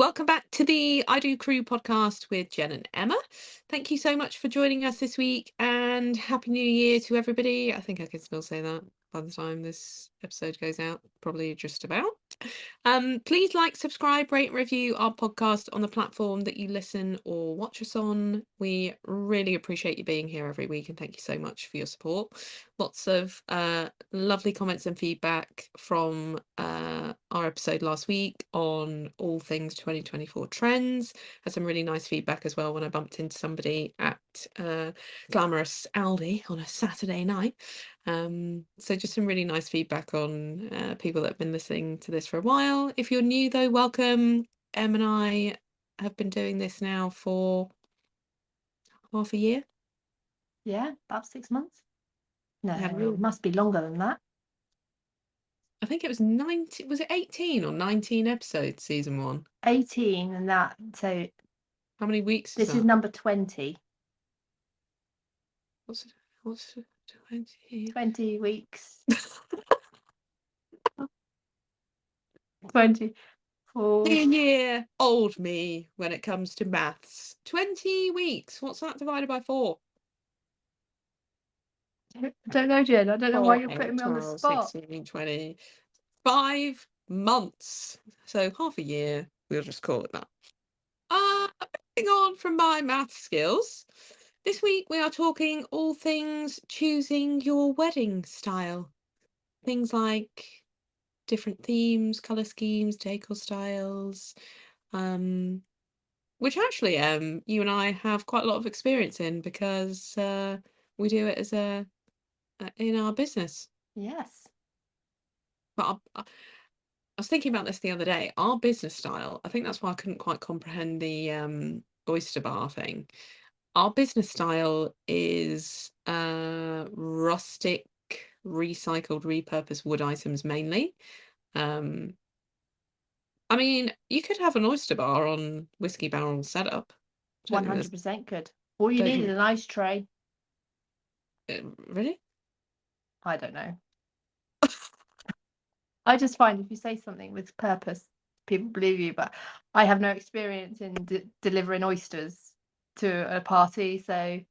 Welcome back to the I Do Crew podcast with Jen and Emma. Thank you so much for joining us this week and Happy New Year to everybody. I think I can still say that by the time this episode goes out, probably just about. Please like, subscribe, rate, and review our podcast on the platform that you listen or watch us on. We really appreciate you being here every week and thank you so much for your support. Lots of lovely comments and feedback from our episode last week on all things 2024 trends. Had some really nice feedback as well when I bumped into somebody at Glamorous Aldi on a Saturday night. So just some really nice feedback on people that have been listening to this for a while. If you're new though, welcome. Em and I have been doing this now for half a year. Yeah, about 6 months. No, Yeah, it must be longer than that. I think it was 19, was it 18 or 19 episodes, season 1? 18 and that. So How many weeks is this is that? number 20. What's 20? 20 weeks. 24. A year old me when it comes to maths. 20 weeks. What's that divided by 4? I don't know, Jen. I don't know why 4, you're 8, putting me on the 12, spot. 16, 20. 5 months. So half a year. We'll just call it that. Moving on from my math skills. This week we are talking all things choosing your wedding style. Things like different themes, colour schemes, decor styles, which actually you and I have quite a lot of experience in because we do it as in our business. Yes. But I was thinking about this the other day. Our business style, I think that's why I couldn't quite comprehend the oyster bar thing. Our business style is rustic, recycled, repurposed wood items mainly. Um, I mean, you could have an oyster bar on whiskey barrel setup. Don't think there's, 100% good. All you don't need is think, an ice tray. really? I don't know. I just find if you say something with purpose, people believe you. But I have no experience in delivering oysters to a party, so I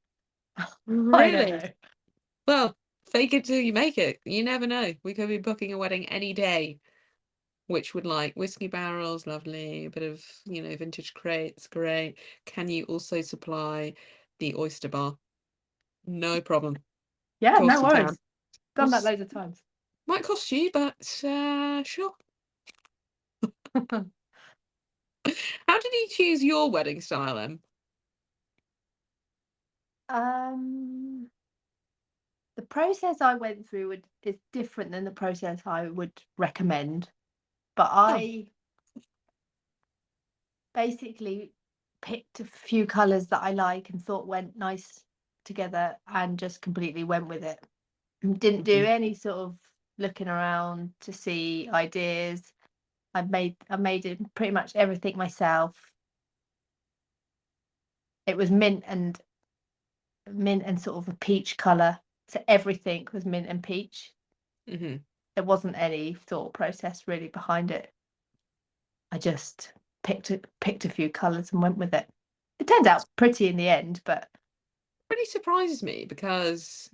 don't Really? know. Well, fake it till you make it. You never know. We could be booking a wedding any day, which would like whiskey barrels, lovely, a bit of, vintage crates, great. Can you also supply the oyster bar? No problem. Of Yeah, course no you can. worries. Done that loads of times. Might cost you, but sure. How did you choose your wedding style, Em? The process I went through is different than the process I would recommend, but Oh. I basically picked a few colours that I like and thought went nice together and just completely went with it. Didn't do Mhm. any sort of looking around to see ideas. I made it pretty much everything myself. It was mint and sort of a peach colour. So everything was mint and peach. Mhm. There wasn't any thought process really behind it. I just picked a few colours and went with it. It turned out pretty in the end, but Really surprises me because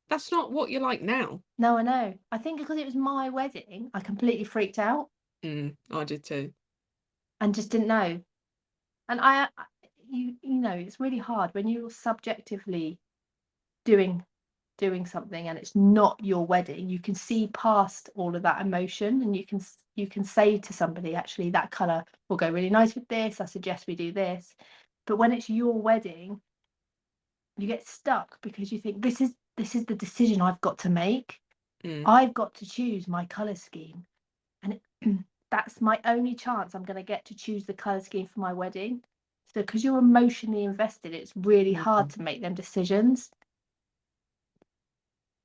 that's not what you're like now. no, I know. I think because it was my wedding, I completely freaked out I did too. and just didn't know. And you know, it's really hard when you're subjectively doing something and it's not your wedding. You can see past all of that emotion, and you can say to somebody, actually, that colour will go really nice with this. I suggest we do this. But when it's your wedding, you get stuck because you think this is the decision I've got to make. Mm. I've got to choose my colour scheme, and that's my only chance I'm going to get to choose the colour scheme for my wedding. So because you're emotionally invested, it's really hard Mhm. to make them decisions.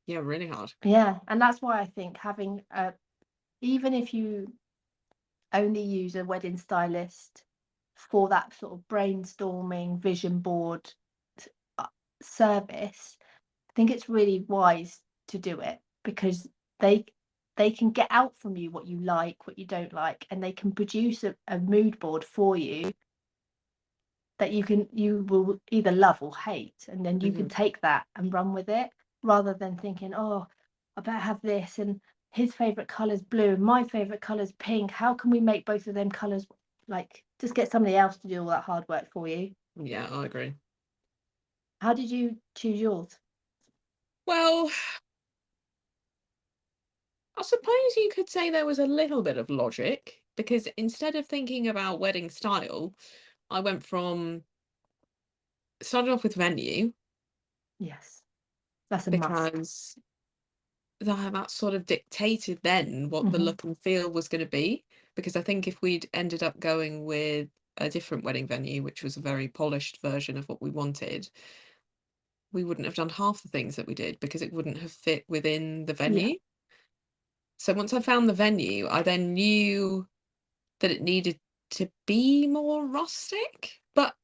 Yeah, really hard. Yeah, and that's why I think having even if you only use a wedding stylist for that sort of brainstorming vision board uh, service, I think it's really wise to do it because they they can get out from you what you like, what you don't like, and they can produce a mood board for you that you will either love or hate, and then you can Mhm. take that and run with it, rather than thinking, oh, I better have this, and his favorite color's blue and my favorite color's pink, how can we make both of them colors, like, just get somebody else to do all that hard work for you. Yeah, I agree. How did you choose yours? Well, I suppose you could say there was a little bit of logic because instead of thinking about wedding style, I went from started off with venue Yes, that's a must. because that sort of dictated then what the Hmm. look and feel was going to be. Because I think if we'd ended up going with a different wedding venue, which was a very polished version of what we wanted, we wouldn't have done half the things that we did because it wouldn't have fit within the Yeah. venue. So once I found the venue, I then knew that it needed to be more rustic. But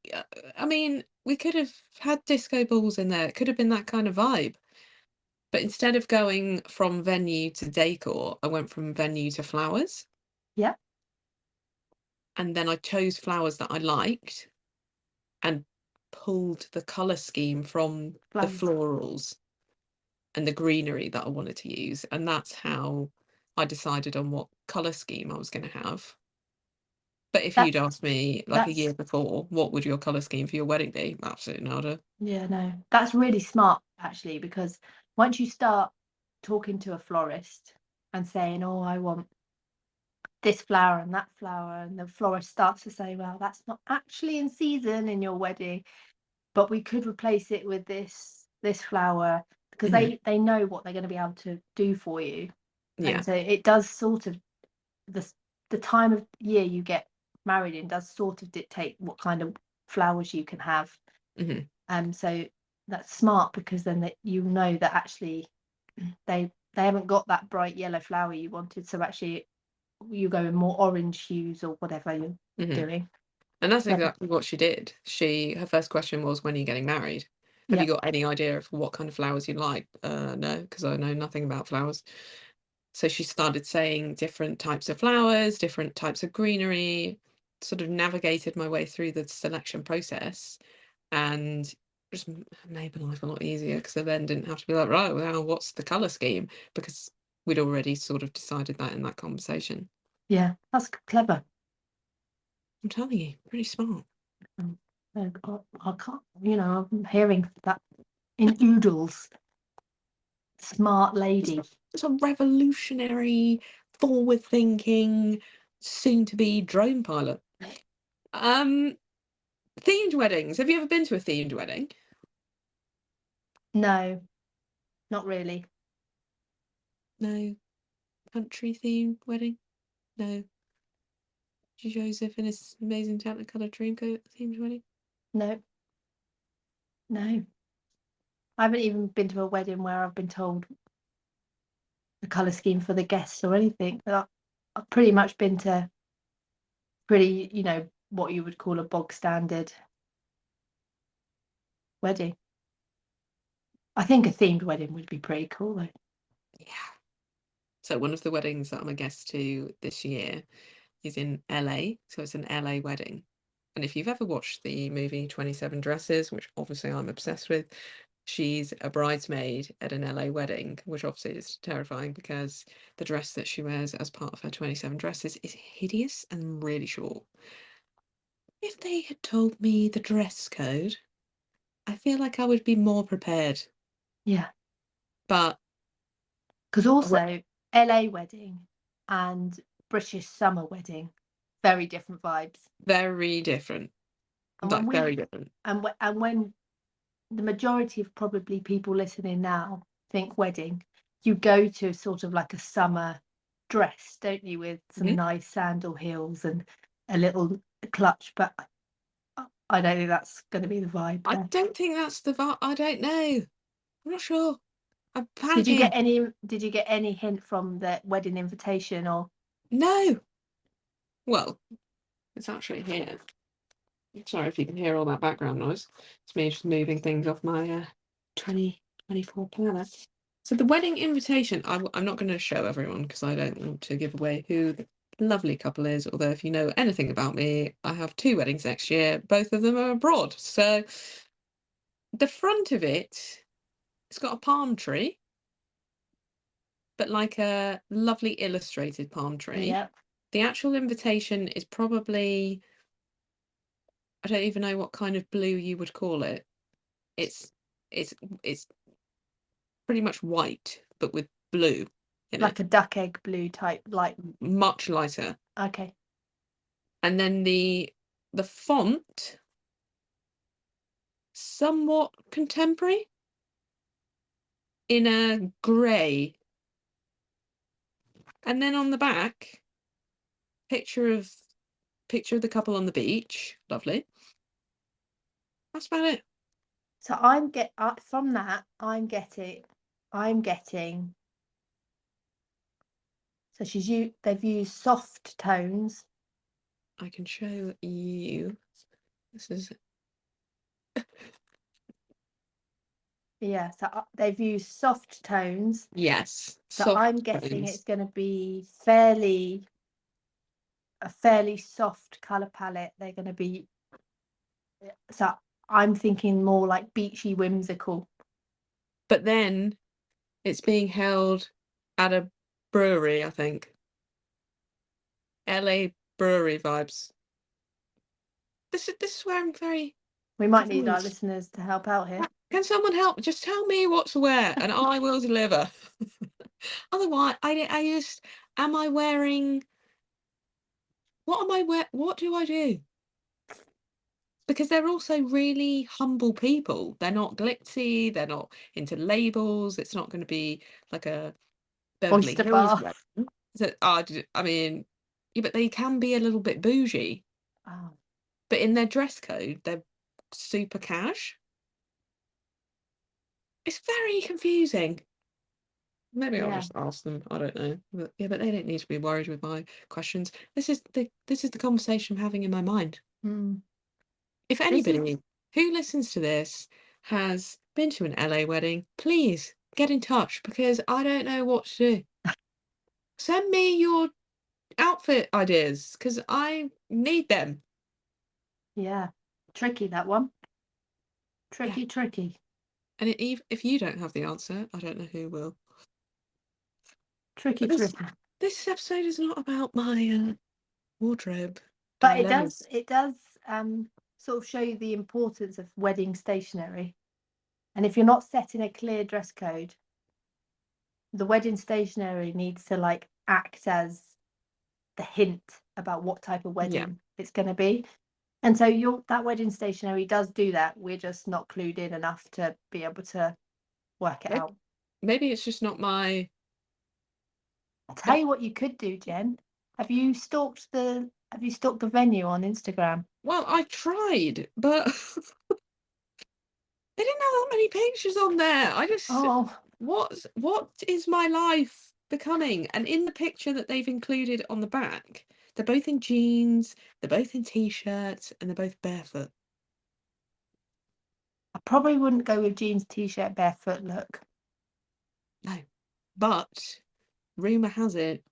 I mean, we could have had disco balls in there. It could have been that kind of vibe. But instead of going from venue to decor, I went from venue to flowers. Yeah. And then I chose flowers that I liked and pulled the colour scheme from the Flowers. florals and the greenery that I wanted to use. And that's how I decided on what colour scheme I was going to have. But if you'd That's asked me like a that's year before, what would your colour scheme for your wedding be? Absolutely nada. Yeah, no, that's really smart actually, because once you start talking to a florist and saying, oh, I want this flower and that flower, and the florist starts to say, well, that's not actually in season in your wedding, but we could replace it with this flower, because Hmm. they know what they're going to be able to do for you. And Yeah. so it does sort of, the the time of year you get married in does sort of dictate what kind of flowers you can have. Hmm. So that's smart, because then that you know that actually they haven't got that bright yellow flower you wanted, so actually you go in more orange hues or whatever you're Hmm. doing. And that's Clever. exactly what she did. Her first question was, when are you getting married? Have you Yeah. got any idea of what kind of flowers you like? No, because I know nothing about flowers. So she started saying different types of flowers, different types of greenery, sort of navigated my way through the selection process and just made my life a lot easier because I then didn't have to be like, right, well, what's the colour scheme? Because we'd already sort of decided that in that conversation. Yeah, that's clever. I'm telling you, pretty smart. um, I can't, I'm hearing that in oodles. Smart Just lady. just a revolutionary, forward-thinking, soon-to-be drone pilot. Um, Themed weddings. Have you ever been to a themed wedding? No, not really. No. Country themed wedding? No. Joseph in his amazing Technicolor Dreamcoat themed wedding? No, no, I haven't even been to a wedding where I've been told the color scheme for the guests or anything. I've pretty much been to pretty, what you would call a bog standard wedding. I think a themed wedding would be pretty cool though. Yeah. So one of the weddings that I'm a guest to this year is in LA. So it's an LA wedding. And if you've ever watched the movie 27 Dresses, which obviously I'm obsessed with, she's a bridesmaid at an LA wedding, which obviously is terrifying because the dress that she wears as part of her 27 dresses is hideous and really short. If they had told me the dress code, I feel like I would be more prepared. Yeah, But because a we- also LA wedding and British summer wedding, very different vibes. very different, And when like very we different. and when the majority of probably people listening now think wedding, you go to sort of like a summer dress, don't you, with some Mhm. nice sandal heels and a little clutch. But I don't think that's going to be the vibe I there. don't think that's the vibe. I don't know. I'm not sure. I'm Did you get panicking. any? Did you get any hint from the wedding invitation or? No. Well, it's actually here. Sorry if you can hear all that background noise. It's me just moving things off my 2024 planner. So the wedding invitation, I'm not going to show everyone because I don't want to give away who the lovely couple is. Although if you know anything about me, I have 2 weddings next year. Both of them are abroad. So the front of it's got a palm tree, but like a lovely illustrated palm tree. Yeah, The actual invitation is probably, I don't even know what kind of blue you would call it. It's it's it's pretty much white, but with blue in like it, a duck egg blue type, like much lighter. okay. And then the font, somewhat contemporary in a grey. And then on the back, picture of picture of the couple on the beach. Lovely. That's about it. So from that, I'm getting. So they've used soft tones. I can show you. This is Yeah, so they've used soft tones. yes, So soft I'm guessing tones. it's going to be a fairly soft color palette. They're going to be, so I'm thinking more like beachy, whimsical. But then it's being held at a brewery, I think. LA brewery vibes. This is where I'm very We might need our confused. listeners to help out here. Can someone help? Just tell me what's where, and I will deliver. Otherwise, I just am I wearing? What am I wear? What do I do? Because they're also really humble people. They're not glitzy. They're not into labels. It's not going to be like a Beverly Oyster Hills bar. wedding. So, I mean, yeah, but they can be a little bit bougie. Oh, But in their dress code, they're super cash. It's very confusing. Maybe I'll yeah. just ask them. I don't know. But yeah, but they don't need to be worried with my questions. This is the conversation I'm having in my mind. Mm. If This is, anybody who listens to this has been to an LA wedding, please get in touch because I don't know what to do. Send me your outfit ideas because I need them. yeah, tricky, that one. Yeah. Tricky, tricky, And if you don't have the answer, I don't know who will. tricky, But this tricky. this episode is not about my wardrobe But it does, dilemmas. sort of show you the importance of wedding stationery. And if you're not setting a clear dress code, the wedding stationery needs to like act as the hint about what type of Yeah. wedding it's going to be. And so that wedding stationery does do that. We're just not clued in enough to be able to work it Maybe, out. maybe it's just not my. I'll tell you what you could do, Jen. Have you stalked the venue on Instagram? Well, I tried, but they didn't have that many pictures on there. I just, Oh, what is my life becoming? And in the picture that they've included on the back, they're both in jeans, they're both in t-shirts, and they're both barefoot. I probably wouldn't go with jeans, t-shirt, barefoot look. No, but rumor has it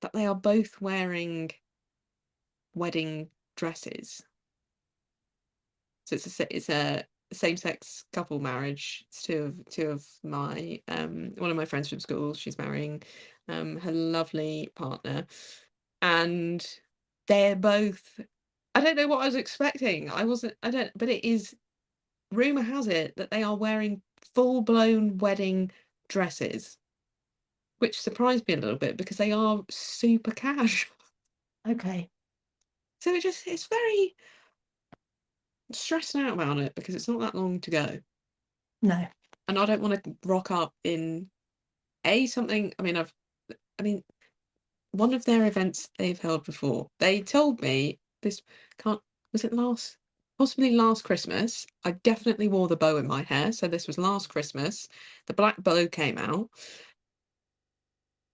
that they are both wearing wedding dresses. So it's a same-sex couple marriage. It's two of my one of my friends from school. She's marrying her lovely partner, and they're both. I don't know what I was expecting. I wasn't. I don't. But it is rumor has it that they are wearing full-blown wedding dresses, which surprised me a little bit because they are super cash. Okay. So it's very stressing out about it because it's not that long to go. No. And I don't want to rock up in something. I mean, one of their events they've held before. They told me this can't was it possibly last Christmas. I definitely wore the bow in my hair, so this was last Christmas. The black bow came out.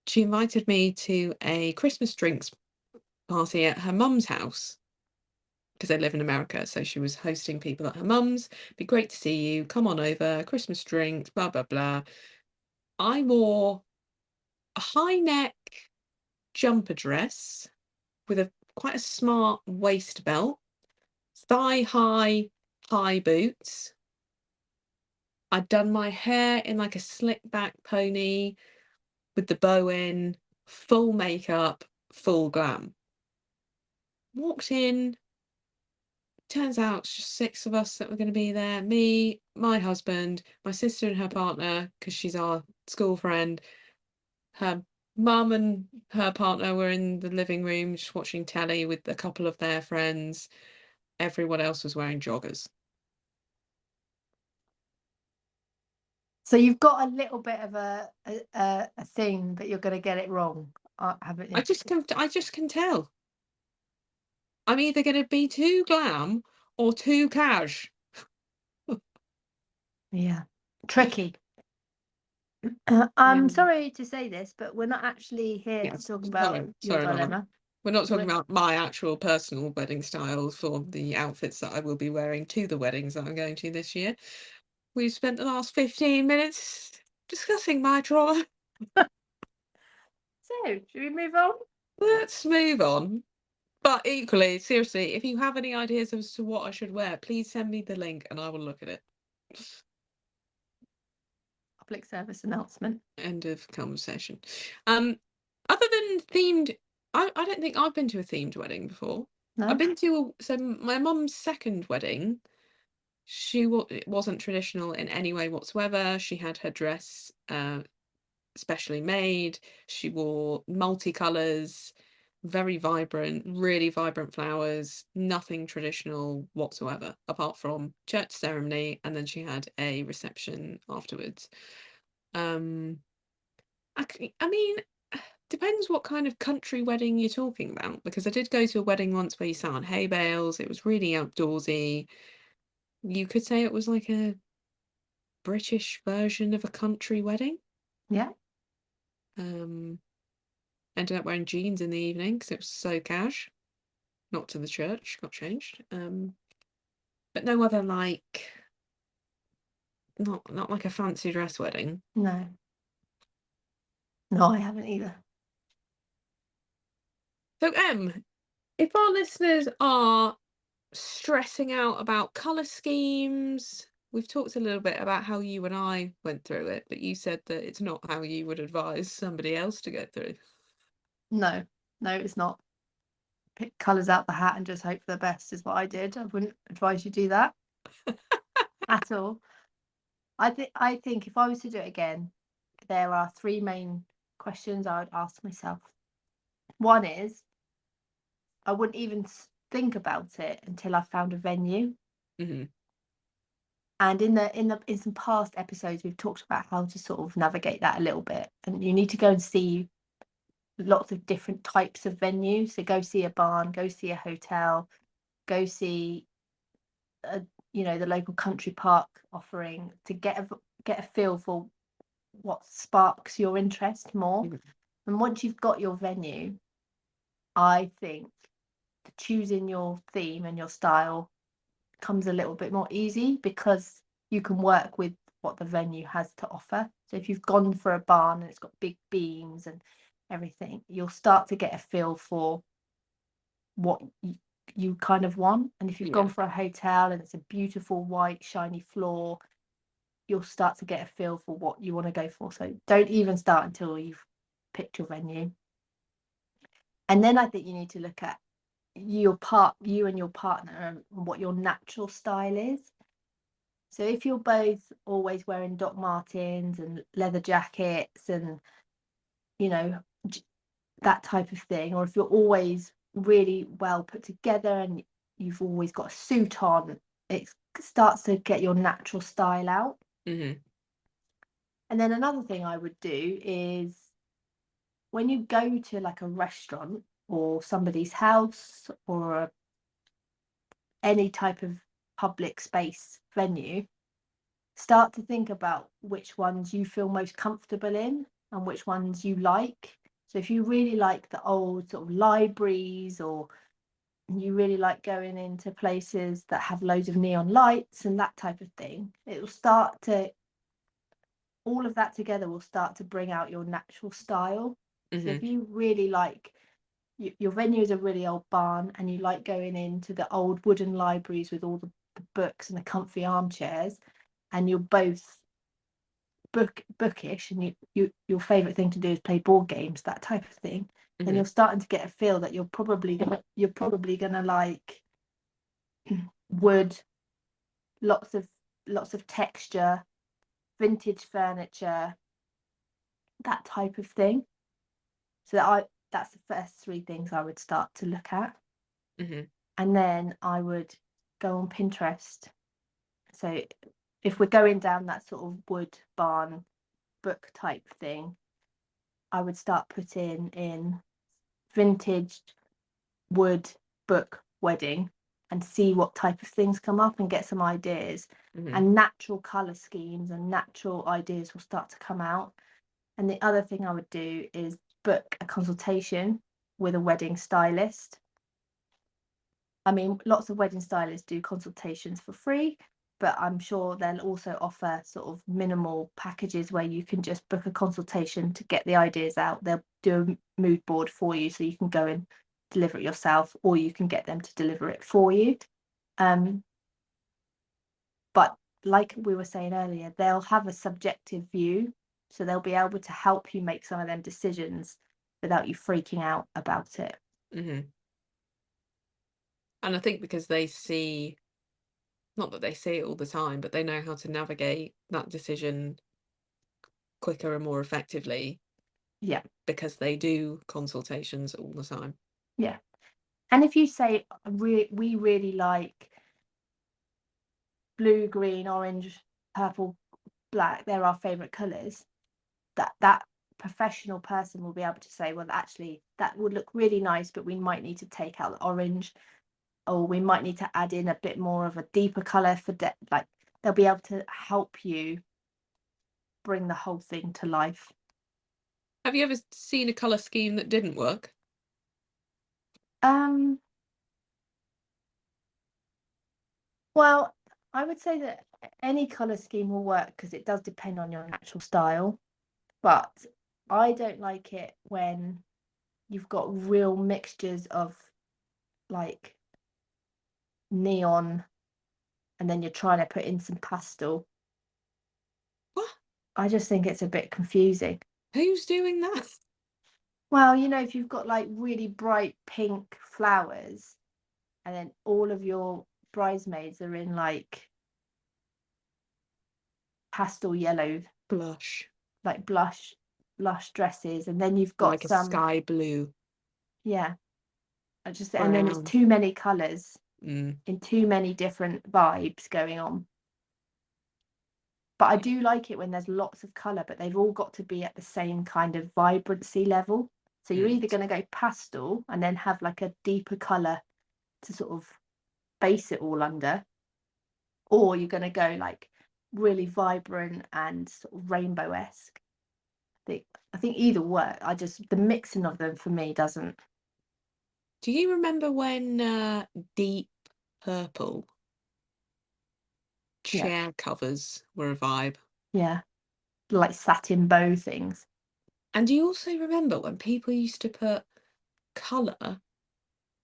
She invited me to a Christmas drinks party at her mum's house. because they live in America. So she was hosting people at her mum's. Be great to see you. Come on over. Christmas drinks, blah, blah, blah. I wore a high neck jumper dress with quite a smart waist belt, thigh high boots. I'd done my hair in like a slick back pony with the bow in, full makeup, full glam. Walked in, turns out it's just 6 of us that were gonna be there. Me, my husband, my sister and her partner, because she's our school friend. Her mum and her partner were in the living room just watching telly with a couple of their friends. Everyone else was wearing joggers. So you've got a little bit of a thing that you're going to get it wrong, haven't you? I just can tell. I'm either gonna be too glam or too cash. Yeah. Tricky. I'm Yeah. sorry to say this, but we're not actually here to Yes. talk about your Sorry, Mama. dilemma. We're not talking We're, about my actual personal wedding styles for the outfits that I will be wearing to the weddings that I'm going to this year. We've spent the last 15 minutes discussing my trauma. so, should we move on? Let's move on. But equally, seriously, if you have any ideas as to what I should wear, please send me the link and I will look at it. Public service announcement. End of conversation. Other than themed, I don't think I've been to a themed wedding before. I've No? been to so my mum's second wedding. It wasn't traditional in any way whatsoever. She had her dress specially made. She wore multicolours, very vibrant, really vibrant flowers. Nothing traditional whatsoever, apart from church ceremony, and then she had a reception afterwards. Um, I mean, depends what kind of country wedding you're talking about, because I did go to a wedding once where you sat on hay bales. It was really outdoorsy. You could say it was like a British version of a country wedding. Yeah. Um, Ended up wearing jeans in the evening because it was so cash. Not to the church, got changed. But no other like not like a fancy dress wedding. No. No, I haven't either. So if our listeners are stressing out about color schemes, we've talked a little bit about how you and I went through it, but you said that it's not how you would advise somebody else to go through. No. No, it's not. Pick colours out the hat and just hope for the best is what I did. I wouldn't advise you do that at all. I think if I was to do it again, there are 3 main questions I would ask myself. One is, I wouldn't even think about it until I found a venue. Hmm. And in some past episodes, we've talked about how to sort of navigate that a little bit. And you need to go and see lots of different types of venues. So go see a barn, go see a hotel, go see a, the local country park offering to get a feel for what sparks your interest more. Hmm. And once you've got your venue, I think choosing your theme and your style comes a little bit more easy because you can work with what the venue has to offer. So if you've gone for a barn and it's got big beams and everything, you'll start to get a feel for what you kind of want. And if you've gone Yeah. for a hotel and it's a beautiful white shiny floor, you'll start to get a feel for what you want to go for. So don't even start until you've picked your venue. And then I think you need to look at you and your partner and what your natural style is. So if you're both always wearing Doc Martens and leather jackets and you know that type of thing, or if you're always really well put together and you've always got a suit on, it starts to get your natural style out. Hmm. And then another thing I would do is when you go to like a restaurant or somebody's house or any type of public space venue, start to think about which ones you feel most comfortable in and which ones you like. So if you really like the old sort of libraries or you really like going into places that have loads of neon lights and that type of thing, it will start to, all of that together will start to bring out your natural style. So if Mhm. you really like, your venue is a really old barn and you like going into the old wooden libraries with all the books and the comfy armchairs, and you're both bookish, and your favorite thing to do is play board games, that type of thing, then Mhm. you're starting to get a feel that you're probably gonna like wood, lots of texture, vintage furniture, that type of thing. So that's the first three things I would start to look at. Mhm. And then I would go on Pinterest. So if we're going down that sort of wood barn book type thing, I would start putting in vintage wood book wedding and see what type of things come up and get some ideas. Mhm. And natural colour schemes and natural ideas will start to come out. And the other thing I would do is book a consultation with a wedding stylist. I mean, lots of wedding stylists do consultations for free, but I'm sure they'll also offer sort of minimal packages where you can just book a consultation to get the ideas out. They'll do a mood board for you so you can go and deliver it yourself, or you can get them to deliver it for you. Um, but like we were saying earlier, they'll have a subjective view, so they'll be able to help you make some of them decisions without you freaking out about it. Mhm. And I think because they see, not that they see it all the time, but they know how to navigate that decision quicker and more effectively Yeah, because they do consultations all the time. yeah. And if you say we really like blue, green, orange, purple, black, they're our favorite colors, that professional person will be able to say, well, actually, that would look really nice, but we might need to take out the orange, or we might need to add in a bit more of a deeper color for like they'll be able to help you bring the whole thing to life. Have you ever seen a color scheme that didn't work? Um, well, I would say that any color scheme will work because it does depend on your natural style, but I don't like it when you've got real mixtures of like neon and then you're trying to put in some pastel. What? I just think it's a bit confusing. Who's doing that? Well, if you've got like really bright pink flowers and then all of your bridesmaids are in like pastel yellow, Blush. like blush dresses, and then you've got Like a some, sky blue, yeah, and then it's brown. too many colors Mm. in too many different vibes going on. But I do like it when there's lots of color, but they've all got to be at the same kind of vibrancy level. So you're Mm. either going to go pastel and then have like a deeper color to sort of base it all under, or you're going to go like really vibrant and sort of rainbow-esque. I think either work. The mixing of them for me doesn't. Do you remember when deep purple Yeah, chair covers were a vibe? yeah, like satin bow things. And do you also remember when people used to put colour,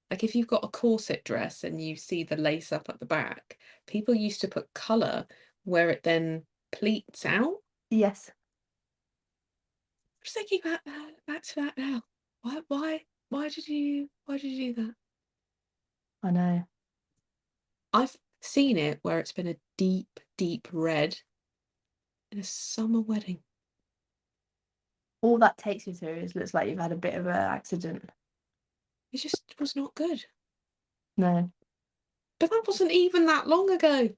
like if you've got a corset dress and you see the lace up at the back, people used to put colour where it then pleats out? Yes, Just thinking back to that now. Why did you do that? I know. I've seen it where it's been a deep, deep red in a summer wedding. All that takes you through is looks like you've had a bit of an accident. It just was not good. No, But that wasn't even that long ago.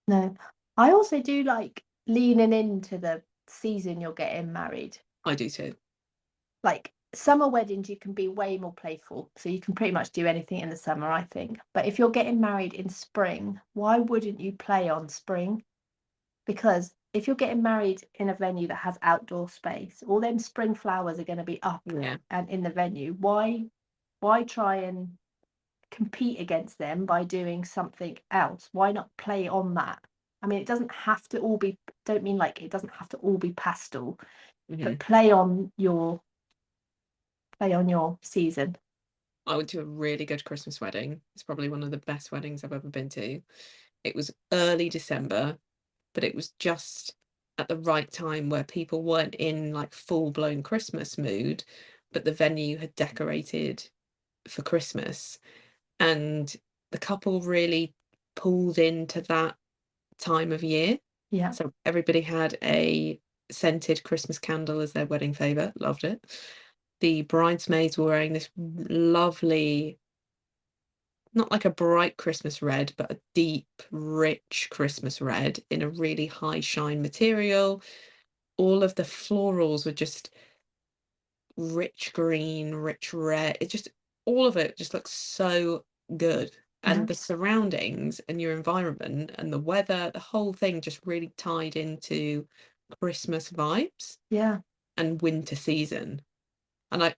no. I also do like leaning into the season you're getting married. I do too. Like summer weddings, you can be way more playful. So you can pretty much do anything in the summer, I think. But if you're getting married in spring, why wouldn't you play on spring? Because if you're getting married in a venue that has outdoor space, all them spring flowers are going to be up Yeah. and in the venue. Why try and compete against them by doing something else? Why not play on that? I mean, it doesn't have to all be, don't mean like it doesn't have to all be pastel, Hmm. but play on your season. I went to a really good Christmas wedding. It's probably one of the best weddings I've ever been to. It was early December, but it was just at the right time where people weren't in like full blown Christmas mood, but the venue had decorated for Christmas. And the couple really pulled into that time of year. Yeah, So everybody had a scented Christmas candle as their wedding favour. Loved it. The bridesmaids were wearing this lovely, not like a bright Christmas red, but a deep, rich Christmas red in a really high shine material. All of the florals were just rich green, rich red. It just, all of it just looks so good. yeah, And the surroundings and your environment and the weather, the whole thing just really tied into Christmas vibes yeah. and winter season. And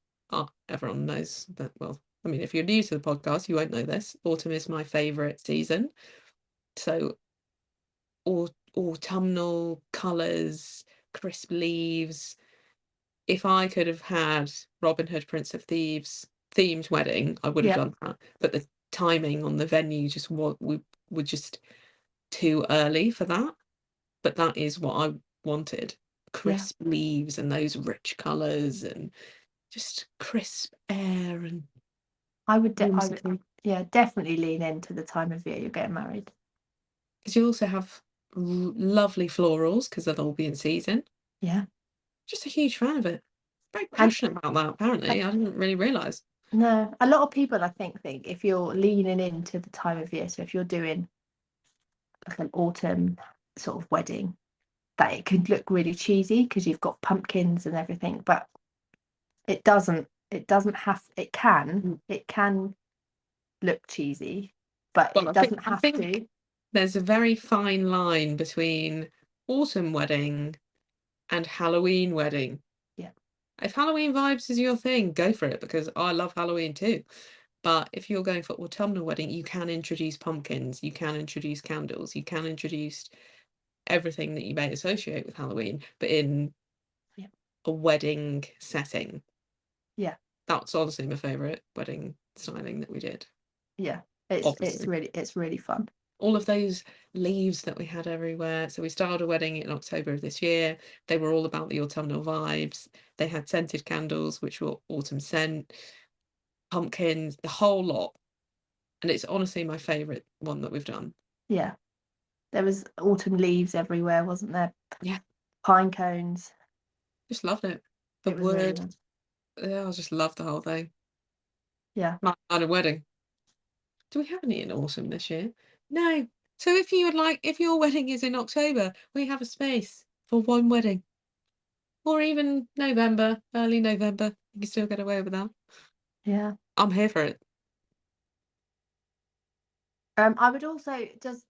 everyone knows that. Well, I mean, if you're new to the podcast, you won't know this. Autumn is my favorite season. So, autumnal colors, crisp leaves. If I could have had Robin Hood, Prince of Thieves themed wedding, I would have Yeah, done that. But the timing on the venue just what we were just too early for that. But that is what I wanted. yeah. Crisp leaves and those rich colours and just crisp air and I would, whimsically. yeah, definitely lean into the time of year you're getting married. Because you also have lovely florals because they'll all be in season. Yeah. Just a huge fan of it. Very And passionate about that, apparently. I didn't really realise. no, a lot of people I think if you're leaning into the time of year, so if you're doing like an autumn sort of wedding, that it could look really cheesy because you've got pumpkins and everything, but it doesn't have Mm. it can look cheesy, but Well, it doesn't I have think to. there's a very fine line between autumn wedding and Halloween wedding. Yeah, If Halloween vibes is your thing, go for it because I love Halloween too. But if you're going for autumnal wedding, you can introduce pumpkins, you can introduce candles, you can introduce everything that you may associate with Halloween, but in yeah, a wedding setting. yeah, That's honestly my favourite wedding styling that we did. yeah. Obviously. It's really fun. All of those leaves that we had everywhere. So we started a wedding in October of this year. They were all about the autumnal vibes. They had scented candles, which were autumn scent, pumpkins, the whole lot. And it's honestly my favourite one that we've done. Yeah, there was autumn leaves everywhere, wasn't there? Yeah, Pine cones. just loved it. The It was really wood, nice. yeah, I just loved the whole thing. Yeah, My kind of wedding. Do we have any in autumn this year? No. So if you would like, if your wedding is in October, we have a space for one wedding. Or even November, early November. You can still get away with that. yeah. I'm here for it. I would also just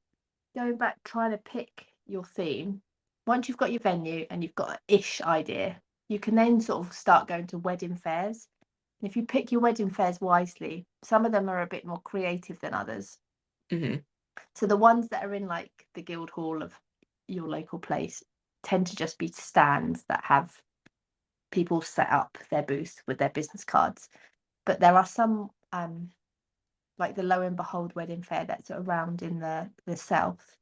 going back trying to pick your theme. Once you've got your venue and you've got an ish idea, you can then sort of start going to wedding fairs. If you pick your wedding fairs wisely, some of them are a bit more creative than others. Hmm. So the ones that are in like the guild hall of your local place tend to just be stands that have people set up their booth with their business cards. But there are some like the Low and Behold wedding fair that's around in the south.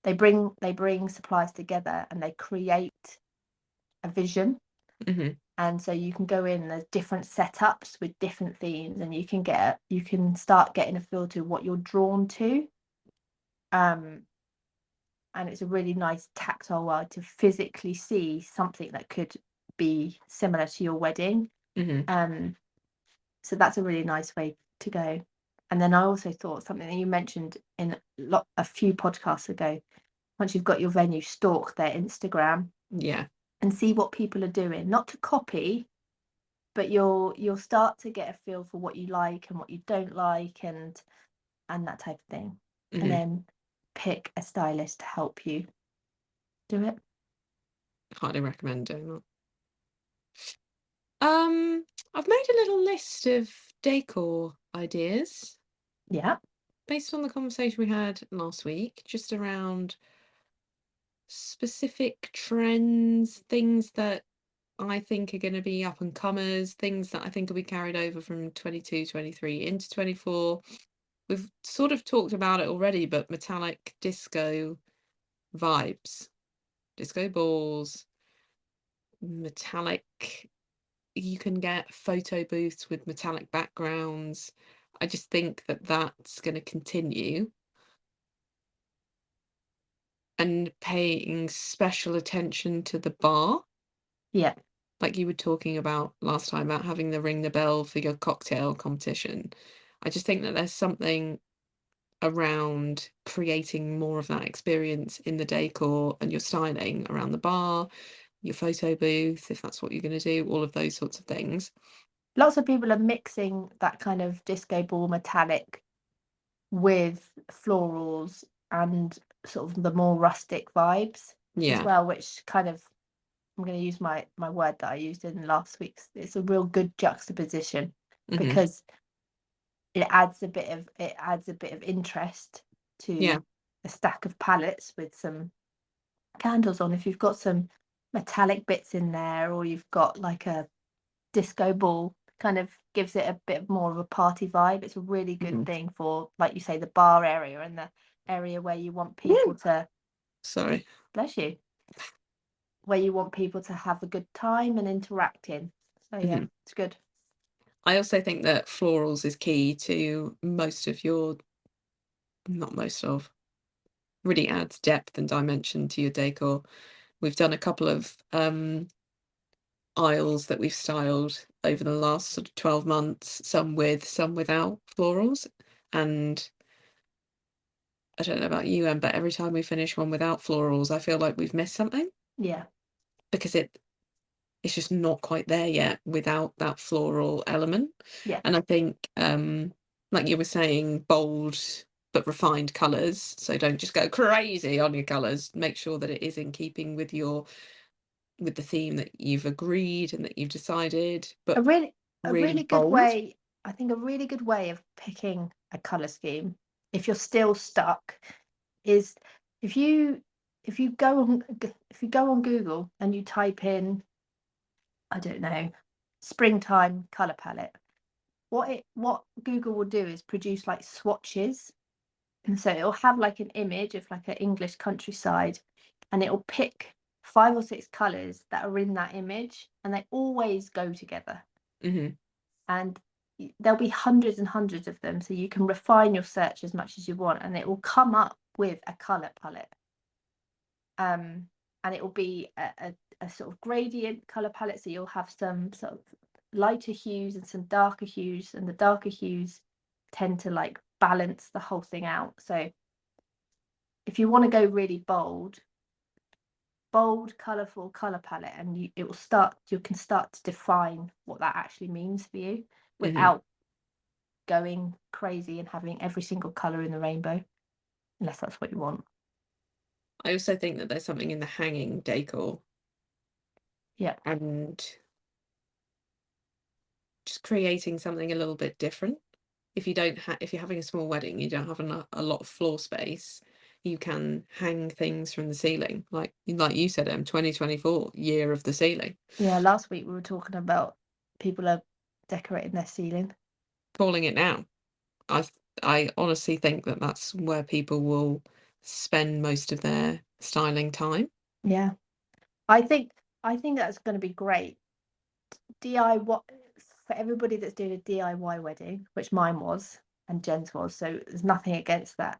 They bring suppliers together and they create a vision. Hmm. And so you can go in, there's different setups with different themes, and you can start getting a feel to what you're drawn to. Um, and it's a really nice tactile way to physically see something that could be similar to your wedding. Hmm. Um, so that's a really nice way to go. And then I also thought something that you mentioned a few podcasts ago. Once you've got your venue, stalk their Instagram Yeah. and see what people are doing. Not to copy, but you'll start to get a feel for what you like and what you don't like, and that type of thing. And Hmm. then pick a stylist to help you do it. Highly recommend doing that. I've made a little list of decor ideas. Yeah. Based on the conversation we had last week, just around specific trends, things that I think are going to be up and comers, things that I think will be carried over from 22, 23 into 24. We've sort of talked about it already, but metallic disco vibes, disco balls, metallic, you can get photo booths with metallic backgrounds. I just think that that's going to continue, and paying special attention to the bar, Yeah. like you were talking about last time about having the ring the bell for your cocktail competition. I just think that there's something around creating more of that experience in the decor and your styling around the bar, your photo booth, if that's what you're going to do, all of those sorts of things. Lots of people are mixing that kind of disco ball metallic with florals and sort of the more rustic vibes as Yeah. well, which kind of, I'm going to use my word that I used in last week's. It's a real good juxtaposition Hmm. because it adds a bit of interest Yeah. to a stack of palettes with some candles on. If you've got some metallic bits in there, or you've got like a disco ball, kind of gives it a bit more of a party vibe. It's a really good Hmm. thing for, like you say, the bar area and the area where you want people Woo! to, Sorry. bless you, where you want people to have a good time and interact in. So yeah, Hmm. it's good. I also think that florals is key to most of your, not most of, really adds depth and dimension to your decor. We've done a couple of aisles that we've styled over the last sort of 12 months, some with, some without florals. And I don't know about you, Em, but every time we finish one without florals, I feel like we've missed something, Yeah, because it's just not quite there yet without that floral element. yeah. And I think, like you were saying, bold but refined colours. So don't just go crazy on your colours. Make sure that it is in keeping with your, with the theme that you've agreed and that you've decided, A but really a really really good bold. way, I think a really good way of picking a color scheme, if you're still stuck, is if you if you go on Google and you type in, I don't know, springtime color palette, what Google will do is produce like swatches. And so it'll have like an image of like an English countryside, and it'll pick 5 or 6 colors that are in that image, and they always go together. Hmm. And there'll be hundreds and hundreds of them, so you can refine your search as much as you want, and it will come up with a color palette. um and it will be a sort of gradient color palette, so you'll have some sort of lighter hues and some darker hues, and the darker hues tend to like balance the whole thing out. So if you want to go really bold colorful color palette, and you can start to define what that actually means for you Hmm. without going crazy and having every single color in the rainbow, unless that's what you want. I also think that there's something in the hanging decor Yeah, and just creating something a little bit different. If you're having a small wedding, you don't have a lot of floor space, you can hang things from the ceiling, like you said, 2024 year of the ceiling. yeah. Last week we were talking about people are decorating their ceiling. Calling it now. I I honestly think that that's where people will spend most of their styling time. Yeah, I think that's going to be great. DIY for everybody that's doing a DIY wedding, which mine was and Jen's was. So there's nothing against that.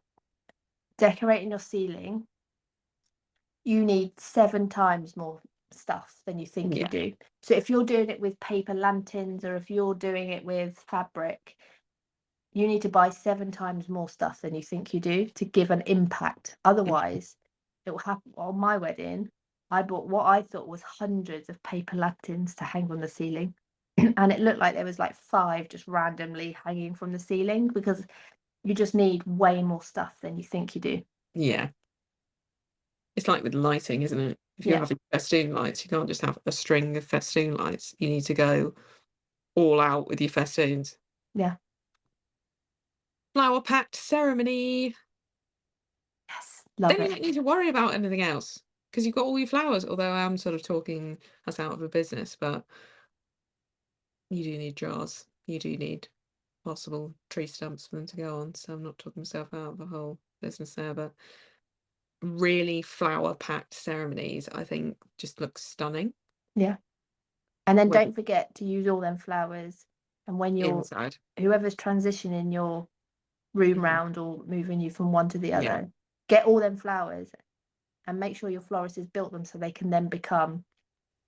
Decorating your ceiling, you need 7 times more stuff than you think you Yeah. do. So if you're doing it with paper lanterns, or if you're doing it with fabric, you need to buy 7 times more stuff than you think you do to give an impact. Mhm. Otherwise, it will happen. On my wedding, I bought what I thought was hundreds of paper lanterns to hang on the ceiling. And it looked like there was like 5 just randomly hanging from the ceiling, because you just need way more stuff than you think you do. Yeah. It's like with lighting, isn't it? If you're Yeah, having festoon lights, you can't just have a string of festoon lights. You need to go all out with your festoons. yeah. flower-packed ceremony. Yes, love Then you it. don't need to worry about anything else because you've got all your flowers, although I am sort of talking us out of a business, but you do need jars. You do need possible tree stumps for them to go on, so I'm not talking myself out of the whole business there, but really flower-packed ceremonies, I think, just look stunning Yeah. And then with don't forget to use all them flowers. And when you're inside. whoever's transitioning your room Mhm. round or moving you from one to the Yeah, other, get all them flowers and make sure your florist has built them so they can then become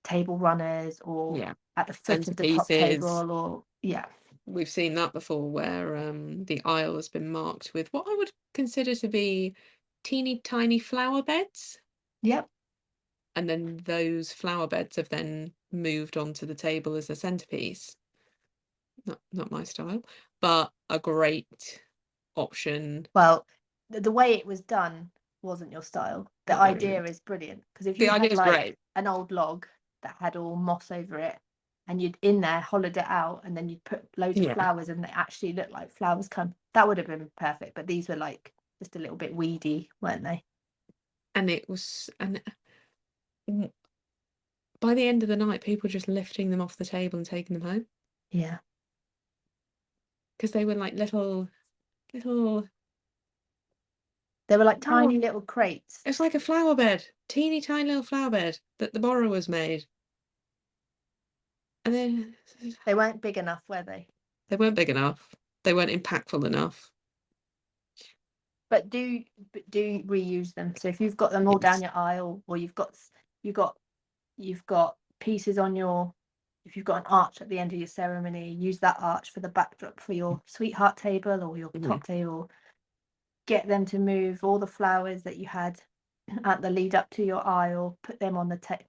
table runners or yeah. at the foot of the top Centerpieces. table or yeah. We've seen that before where, the aisle has been marked with what I would consider to be teeny tiny flower beds, Yep. and then those flower beds have then moved onto the table as a centerpiece. Not my style, but a great option. Well, the way it was done wasn't your style. The Not very idea good. is brilliant because if The you idea had is like great. an old log that had all moss over it and you'd in there hollowed it out and then you'd put loads of Yeah, flowers and they actually looked like flowers come, that would have been perfect. But these were like just a little bit weedy, weren't they? and it was and w by the end of the night, people were just lifting them off the table and taking them home Yeah. because they were like little They were like flower. tiny little crates. It's like a flower bed, teeny tiny little flower bed that the borrowers made, and then They weren't big enough, were they? they weren't big enough. They weren't impactful enough. But do reuse them. So if you've got them all down Yes. your aisle, or you've got you've got pieces on your, if you've got an arch at the end of your ceremony, use that arch for the backdrop for your sweetheart table or your Mhm, top table. Get them to move all the flowers that you had at the lead up to your aisle, put them on the table.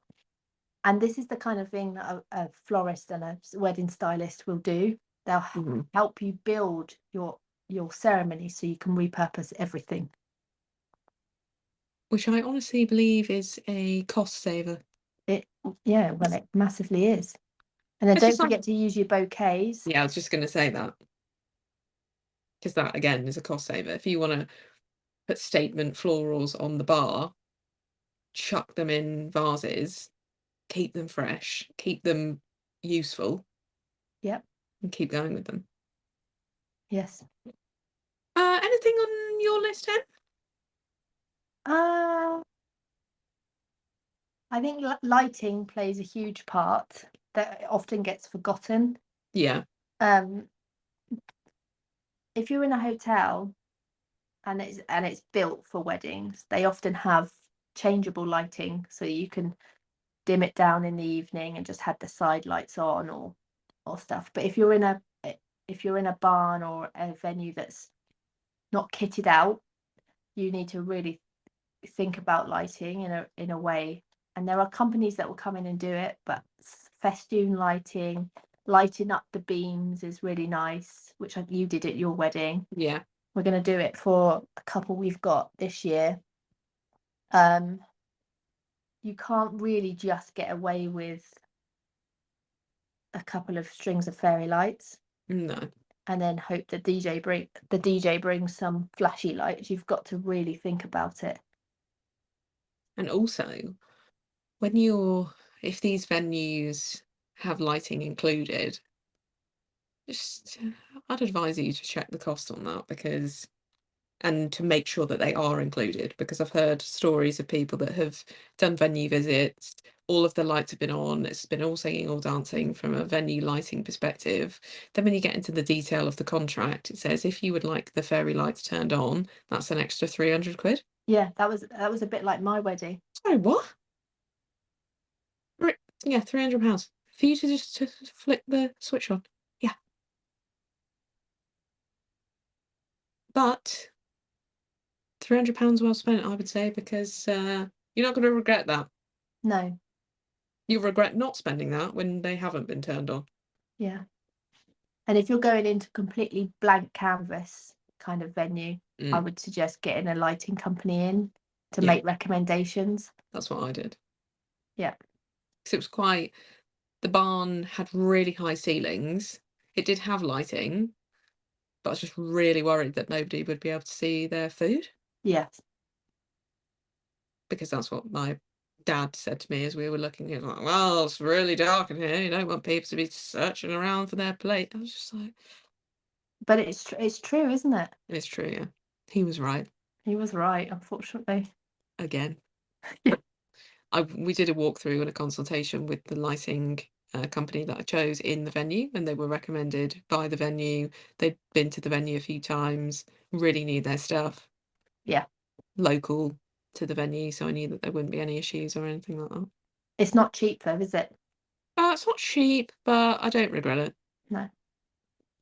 And this is the kind of thing that a florist and a wedding stylist will do. They'll mhm. help you build your ceremony so you can repurpose everything. Which I honestly believe is a cost saver. It Yeah, well, It's it massively is. And then it's don't just like forget to use your bouquets. yeah, I was just gonna say that because that again is a cost saver. If you wanna put statement florals on the bar, chuck them in vases, keep them fresh, keep them useful, Yep. and keep going with them. Yes. Anything on your list, Em? Uh, I think lighting plays a huge part that often gets forgotten. Yeah. Um, if you're in a hotel and it's built for weddings, they often have changeable lighting, so you can dim it down in the evening and just have the side lights on or stuff. But if you're in a barn or a venue that's not kitted out, you need to really think about lighting in a way. And there are companies that will come in and do it, but festoon lighting, lighting up the beams is really nice, which you did at your wedding. Yeah. We're going to do it for a couple we've got this year. Um, you can't really just get away with a couple of strings of fairy lights No. and then hope the DJ brings some flashy lights. You've got to really think about it. And also, when you're if these venues have lighting included, just I'd advise you to check the cost on that because and to make sure that they are included because I've heard stories of people that have done venue visits, all of the lights have been on, it's been all singing, all dancing from a venue lighting perspective. Then when you get into the detail of the contract, it says if you would like the fairy lights turned on, that's an extra 300 quid. Yeah, that was a bit like my wedding. Sorry, what? Yeah, £300 for you to just to flick the switch on. Yeah, but £300 well spent, I would say, because you're not going to regret that. No, You'll regret not spending that when they haven't been turned on. yeah. And if you're going into completely blank canvas kind of venue, I Mm, would suggest getting a lighting company in to yeah, make recommendations. that's what I did. Yeah. 'Cause it was quite the barn had really high ceilings. It did have lighting, But I was just really worried that nobody would be able to see their food, Yes. because that's what my dad said to me as we were looking. He was like, well, it's really dark in here. You don't want people to be searching around for their plate. I was just like, But it's true, isn't it? it's true, yeah. He was right. He was right, unfortunately. Again. Yeah. We did a walkthrough and a consultation with the lighting company that I chose in the venue, and they were recommended by the venue. They'd been to the venue a few times, really knew their stuff. Yeah. Local to the venue, so I knew that there wouldn't be any issues or anything like that. It's not cheap though, is it? It's not cheap, but I don't regret it. No.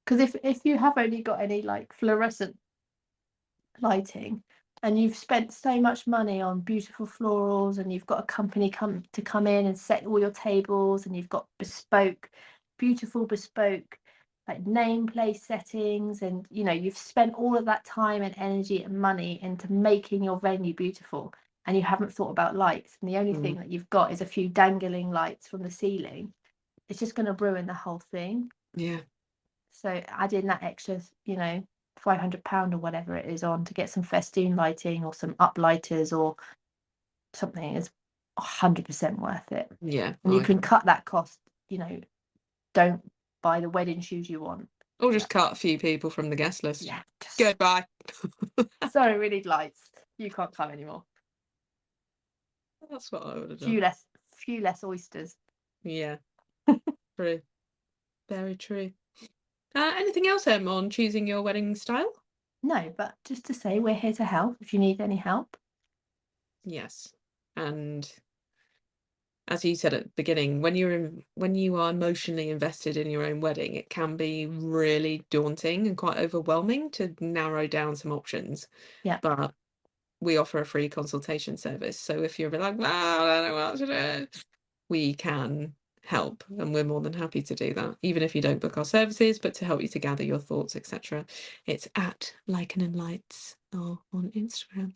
Because if you have only got any like fluorescent lighting and you've spent so much money on beautiful florals and you've got a company come in and set all your tables and you've got beautiful bespoke like nameplate settings, and you know you've spent all of that time and energy and money into making your venue beautiful, and you haven't thought about lights, and the only thing that you've got is a few dangling lights from the ceiling, it's just going to ruin the whole thing. Yeah. So add in that extra, you know, £500 or whatever it is on to get some festoon lighting or some uplighters or something is 100% worth it. Yeah. And you can cut that cost, you know, don't buy the wedding shoes you want. Or just cut a few people from the guest list. Yeah. Goodbye. Sorry, we need lights. You can't come anymore. That's what I would have done. Few less oysters. Yeah. True. Very true. Anything else, Em, on choosing your wedding style? No, but just to say we're here to help if you need any help. Yes. And as you said at the beginning, when you are emotionally invested in your own wedding, it can be really daunting and quite overwhelming to narrow down some options. Yeah. But we offer a free consultation service. So if you're like, well, I don't know what to do, we can help, and we're more than happy to do that, even if you don't book our services, but to help you to gather your thoughts, etc. It's at Lichen and Lights or on Instagram.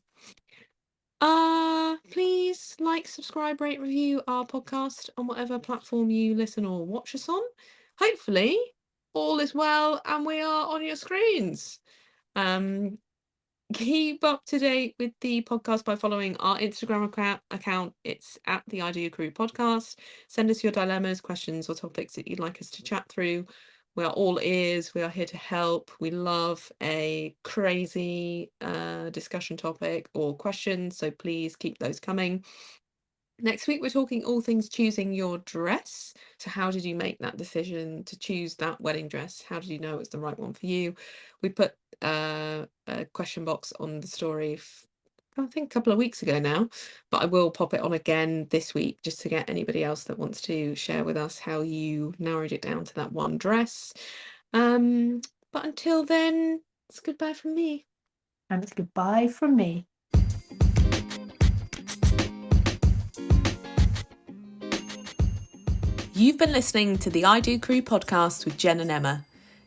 Please like, subscribe, rate, review our podcast on whatever platform you listen or watch us on. Hopefully all is well and we are on your screens. Keep up to date with the podcast by following our Instagram account. It's at the I Do Crew podcast. Send us your dilemmas, questions, or topics that you'd like us to chat through. We are all ears. We are here to help. We love a crazy discussion topic or question, so please keep those coming. Next week, we're talking all things choosing your dress. So how did you make that decision to choose that wedding dress? How did you know it's the right one for you? We put a question box on the story, I think a couple of weeks ago now, but I will pop it on again this week just to get anybody else that wants to share with us how you narrowed it down to that one dress. But until then, it's goodbye from me. And it's goodbye from me. You've been listening to the I Do Crew podcast with Jen and Emma.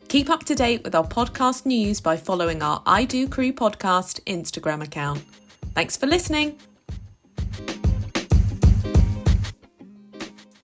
Keep up to date with our podcast news by following our I Do Crew podcast Instagram account. Thanks for listening.